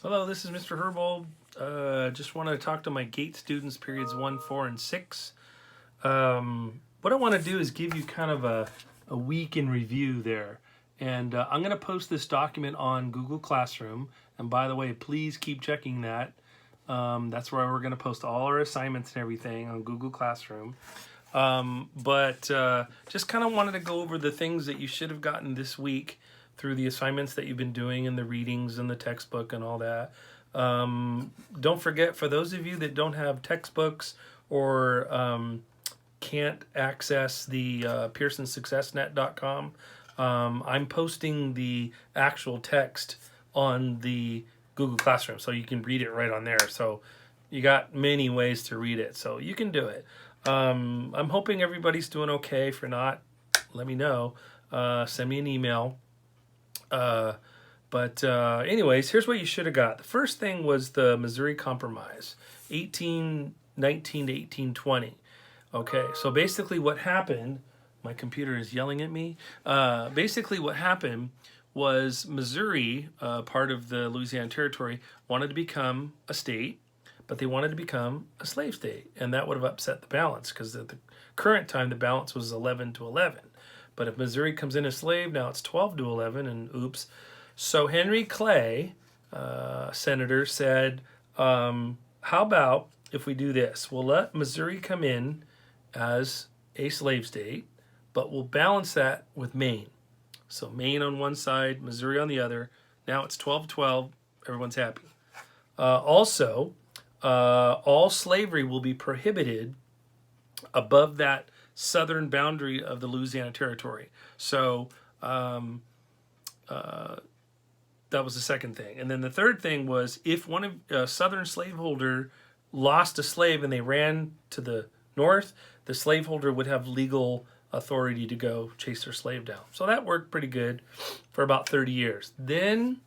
Hello, this is Mr. Herbold. Just want to talk to my GATE students, periods 1, 4, and 6. What I want to do is give you kind of a week in review there. And I'm going to post this document on Google Classroom. And by the way, please keep checking that. That's where we're going to post all our assignments and everything on Google Classroom. Just kind of wanted to go over the things that you should have gotten this week through the assignments that you've been doing and the readings and the textbook and all that. Don't forget, for those of you that don't have textbooks or can't access the PearsonSuccessNet.com, I'm posting the actual text on the Google Classroom, so you can read it right on there. So you got many ways to read it, so you can do it. I'm hoping everybody's doing okay. If you're not, let me know. Send me an email. Anyways, here's what you should have got. The first thing was the Missouri Compromise, 1819 to 1820. Okay, so basically what happened, my computer is yelling at me. Basically what happened was Missouri, part of the Louisiana Territory, wanted to become a state, but they wanted to become a slave state, and that would have upset the balance, because at the current time the balance was 11 to 11. But if Missouri comes in as slave, now it's 12 to 11, and oops. So Henry Clay, senator, said, how about if we do this? We'll let Missouri come in as a slave state, but we'll balance that with Maine. So Maine on one side, Missouri on the other. Now it's 12-12. Everyone's happy. Also, all slavery will be prohibited above that southern boundary of the Louisiana Territory. So that was the second thing. And then the third thing was, if one of a southern slaveholder lost a slave and they ran to the north, the slaveholder would have legal authority to go chase their slave down. So that worked pretty good for about 30 years. Then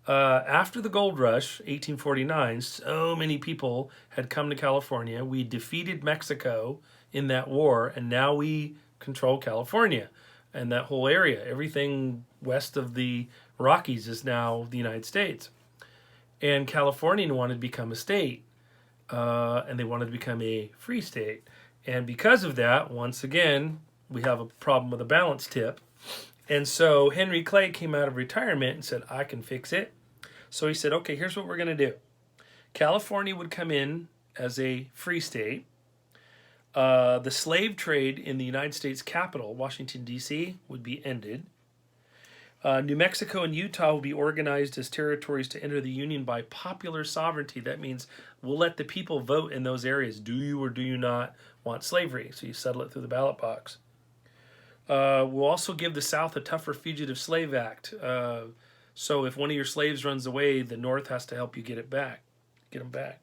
after the gold rush, 1849, so many people had come to California. We defeated Mexico in that war, and now we control California and that whole area. Everything west of the Rockies is now the United States. And California wanted to become a state, and they wanted to become a free state. And because of that, once again, we have a problem with a balance tip. And so Henry Clay came out of retirement and said, I can fix it. So he said, okay, here's what we're going to do. California would come in as a free state. The slave trade in the United States capital, Washington, D.C., would be ended. New Mexico and Utah will be organized as territories to enter the Union by popular sovereignty. That means we'll let the people vote in those areas. Do you or do you not want slavery? So you settle it through the ballot box. We'll also give the South a tougher Fugitive Slave Act. So if one of your slaves runs away, the North has to help you get them back.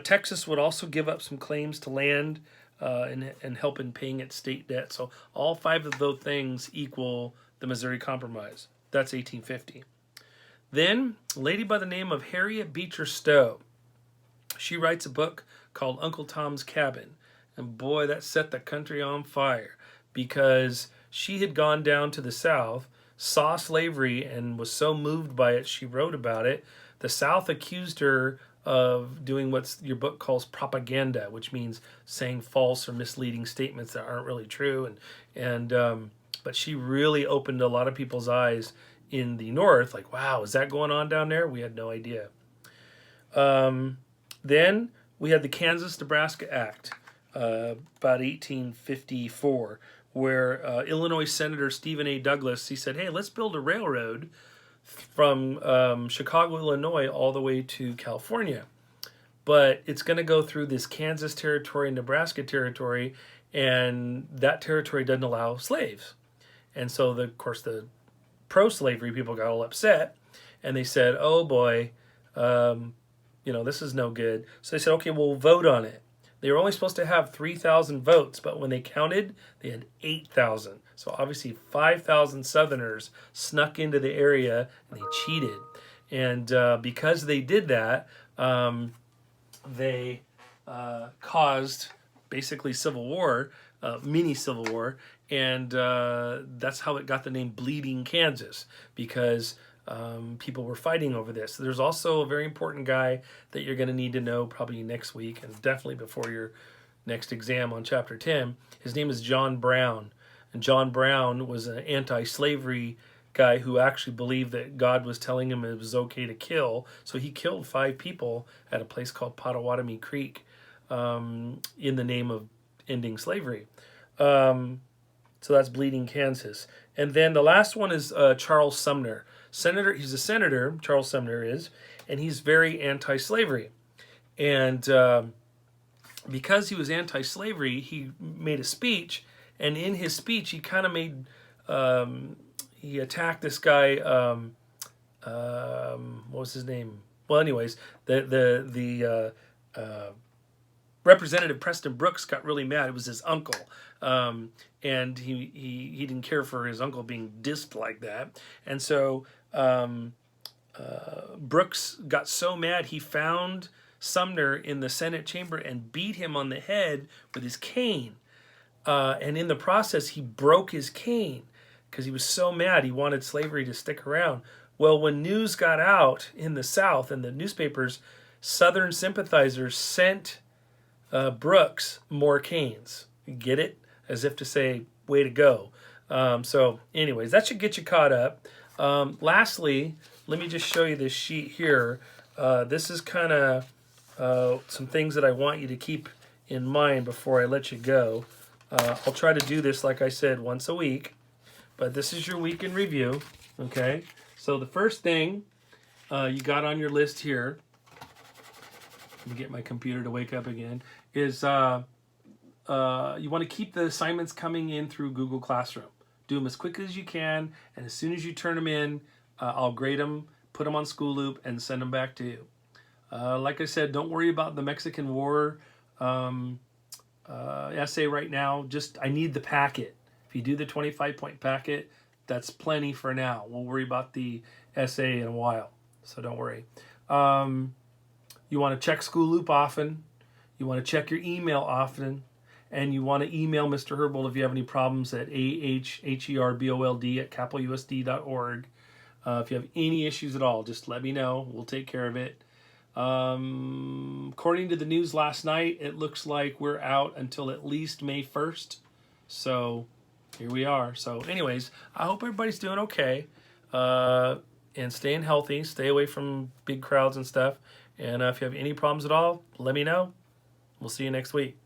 Texas would also give up some claims to land and help in paying its state debt. So all five of those things equal the Missouri Compromise. That's 1850. Then, a lady by the name of Harriet Beecher Stowe. She writes a book called Uncle Tom's Cabin. And boy, that set the country on fire, because she had gone down to the South, saw slavery, and was so moved by it, she wrote about it. The South accused her of doing what your book calls propaganda, which means saying false or misleading statements that aren't really true. But she really opened a lot of people's eyes in the North, like, wow, is that going on down there? We had no idea. Then we had the Kansas-Nebraska Act, about 1854, where Illinois Senator Stephen A. Douglas, he said, hey, let's build a railroad from Chicago, Illinois, all the way to California. But it's going to go through this Kansas territory and Nebraska territory, and that territory doesn't allow slaves. And so, of course, the pro-slavery people got all upset, and they said, oh boy, this is no good. So they said, okay, we'll vote on it. They were only supposed to have 3,000 votes, but when they counted, they had 8,000. So obviously 5,000 Southerners snuck into the area, and they cheated. And because they did that, they caused basically civil war, mini civil war, and that's how it got the name Bleeding Kansas, because people were fighting over this. There's also a very important guy that you're going to need to know probably next week and definitely before your next exam on chapter 10. His name is John Brown. And John Brown was an anti-slavery guy who actually believed that God was telling him it was okay to kill. So he killed 5 people at a place called Potawatomi Creek in the name of ending slavery. So that's Bleeding Kansas. And then the last one is Charles Sumner. He's a senator, Charles Sumner is, and he's very anti-slavery. And because he was anti-slavery, he made a speech, and in his speech he kind of made he attacked this guy. What was his name? Well, anyways, the Representative Preston Brooks got really mad. It was his uncle, and he didn't care for his uncle being dissed like that, and so Brooks got so mad he found Sumner in the Senate chamber and beat him on the head with his cane, and in the process he broke his cane because he was so mad. He wanted slavery to stick around. Well, when news got out in the South and the newspapers, Southern sympathizers sent Brooks more canes. You get it? As if to say, way to go. So anyways, that should get you caught up. Lastly, let me just show you this sheet here. This is kind of some things that I want you to keep in mind before I let you go. I'll try to do this, like I said, once a week. But this is your week in review. Okay? So the first thing you got on your list here, let me get my computer to wake up again, is you want to keep the assignments coming in through Google Classroom. Do them as quickly as you can, and as soon as you turn them in, I'll grade them, put them on School Loop, and send them back to you. Like I said, don't worry about the Mexican War essay right now. Just, I need the packet. If you do the 25-point packet, that's plenty for now. We'll worry about the essay in a while, so don't worry. You want to check School Loop often. You want to check your email often. And you want to email Mr. Herbold if you have any problems at ahherbold@capitalUSD.org. If you have any issues at all, just let me know. We'll take care of it. According to the news last night, it looks like we're out until at least May 1st. So here we are. So anyways, I hope everybody's doing okay and staying healthy. Stay away from big crowds and stuff. And if you have any problems at all, let me know. We'll see you next week.